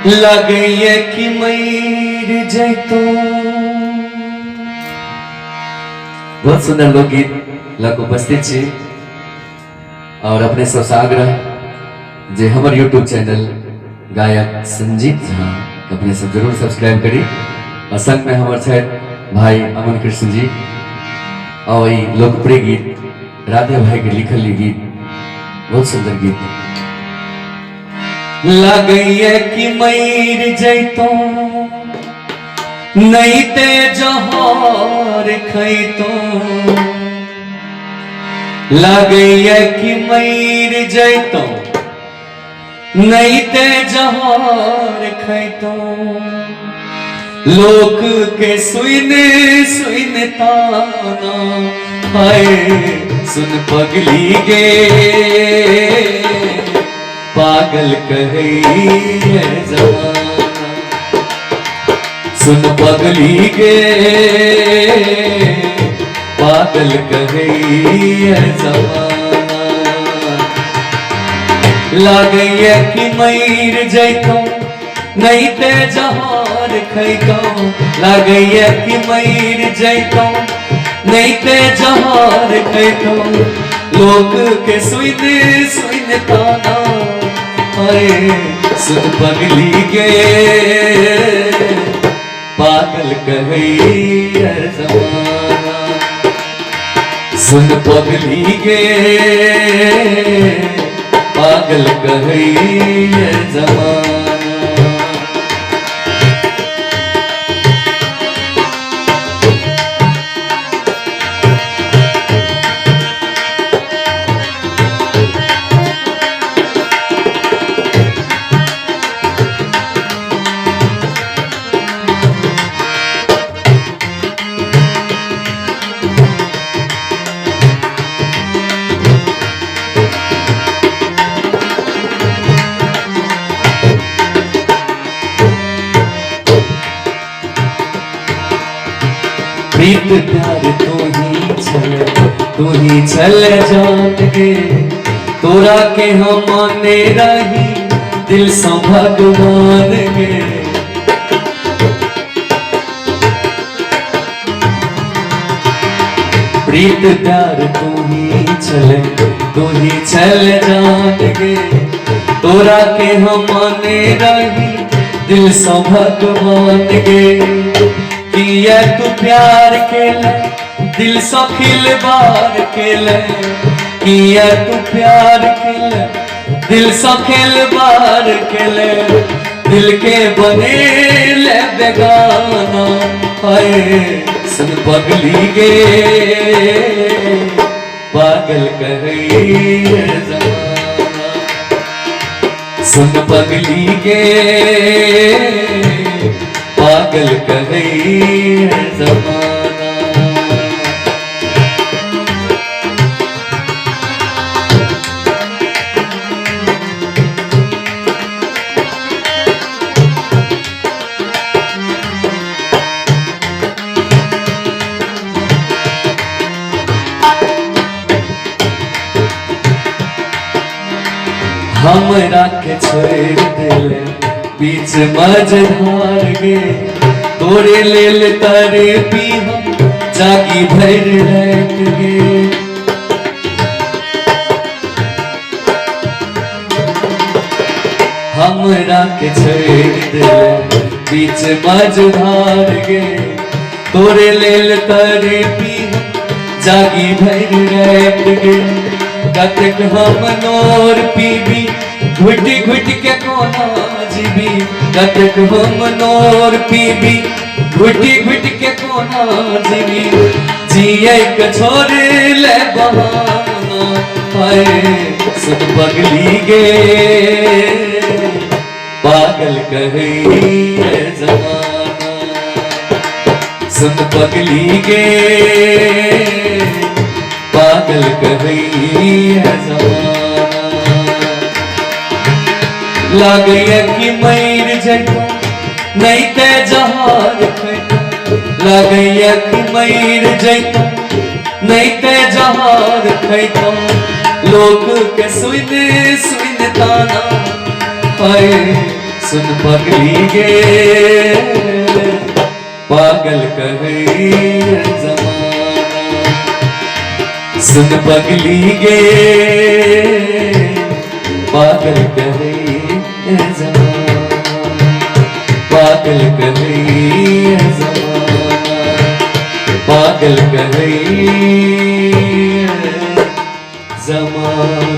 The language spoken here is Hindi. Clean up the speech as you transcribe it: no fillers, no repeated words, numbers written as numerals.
लगैया कि मर जैतो। बहुत सुंदर लोकगीत लग उपस्थित छी और अपने सबसे आग्रह जे हमर यूट्यूब चैनल गायक संजीत झा अपने सब जरूर सब्सक्राइब करी और संग में हमारे छथि भाई अमन कृष्ण जी और लोकप्रिय गीत राधे भाई के लिखल गीत बहुत सुंदर गीत। लगैया कि मर जैतो नहीं ते जहर खैतो। लगैया कि मर जैतो नहीं ते जहर खैतो। लोक के सुन सुन ताना हाय सुन पगली गे पागल कहे जमाना। सुन पगली गे पागल कहे जमाना। लगैया कि मर जैतो नहीं ते जहर खैतो। लगैया कि मर जैतो नहीं ते जहर खैतो। लोक के सुन सुन ताना हाय सुन पगली गे पागल कहे जमाना। सुन पगली गे पागल कहे जमाना। प्रीत प्यार तू ही चल जान गे। तोरा के हम माने रही दिल से भगवान गे। प्रीत प्यार तू ही चल जान गे। तोरा के हम माने रही दिल से भगवान गे। किया तू प्यार केले दिल से खिलवाड़ केले। किया तू प्यार केले दिल से खिलवाड़ केले। दिल के बने ले बेगाना हाय सुन पगली गे पागल कहे जमाना। सुन पगली गे पागल कहे जमाना। हमरा के छोड़ दिले बीच मझधार गे। तोरे लेल तारे पी हम जागी भर रात गे। हमरा के छोड़ दिले बीच मझधार गे। तोरे लेल तारे पी हम जागी भर रात गे। कतक हम नोर पीबी घुट घुट के कोना जीबी। कतक हम नोर पीबी घुट घुट के कोना जीबी। जिए के छोड़ ले बहाना हाय सुन पगली गे पागल कहे जमाना। सुन पगली गे पागल कहे जमाना। लगैया कि मर जैतो नहीं ते जहर खैतो। लगैया कि मर जैतो नहीं ते जहर खैतो। लोक के सुन सुन ताना हाय सुन पगली गे पागल कहे जमाना, सुन पगली गे पागल कहे जमाना, पागल कहे जमाना, पागल कहे जमाना।